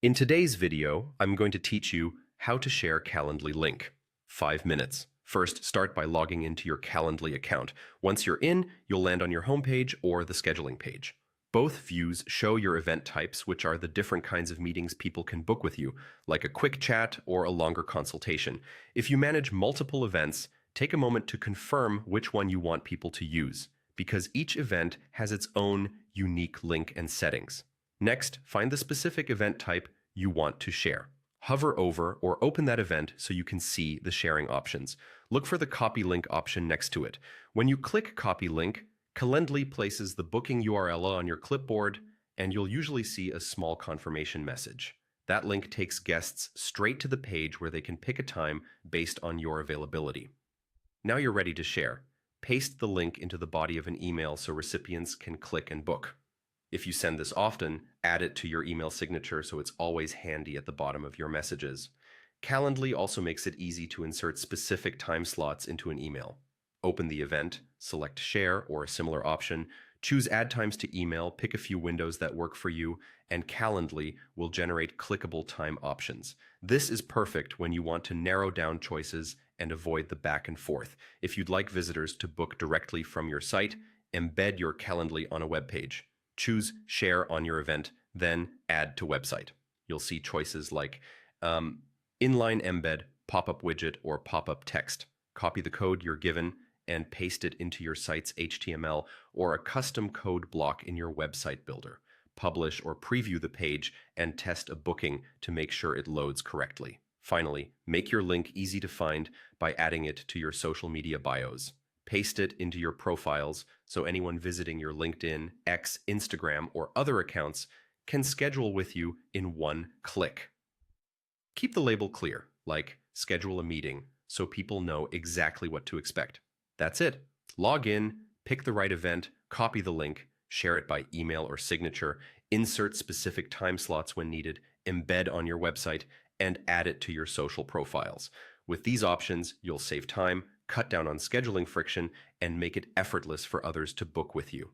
In today's video, I'm going to teach you how to share Calendly link. 5 minutes. First, start by logging into your Calendly account. Once you're in, you'll land on your homepage or the scheduling page. Both views show your event types, which are the different kinds of meetings people can book with you, like a quick chat or a longer consultation. If you manage multiple events, take a moment to confirm which one you want people to use, because each event has its own unique link and settings. Next, find the specific event type you want to share. Hover over or open that event so you can see the sharing options. Look for the copy link option next to it. When you click copy link, Calendly places the booking URL on your clipboard, and you'll usually see a small confirmation message. That link takes guests straight to the page where they can pick a time based on your availability. Now you're ready to share. Paste the link into the body of an email so recipients can click and book. If you send this often, add it to your email signature so it's always handy at the bottom of your messages. Calendly also makes it easy to insert specific time slots into an email. Open the event, select Share or a similar option, choose Add Times to Email, pick a few windows that work for you, and Calendly will generate clickable time options. This is perfect when you want to narrow down choices and avoid the back and forth. If you'd like visitors to book directly from your site, embed your Calendly on a web page. Choose Share on your event, then Add to Website. You'll see choices like inline embed, pop-up widget, or pop-up text. Copy the code you're given and paste it into your site's HTML or a custom code block in your website builder. Publish or preview the page and test a booking to make sure it loads correctly. Finally, make your link easy to find by adding it to your social media bios. Paste it into your profiles so anyone visiting your LinkedIn, X, Instagram, or other accounts can schedule with you in one click. Keep the label clear, like schedule a meeting, so people know exactly what to expect. That's it. Log in, pick the right event, copy the link, share it by email or signature, insert specific time slots when needed, embed on your website, and add it to your social profiles. With these options, you'll save time, cut down on scheduling friction, and make it effortless for others to book with you.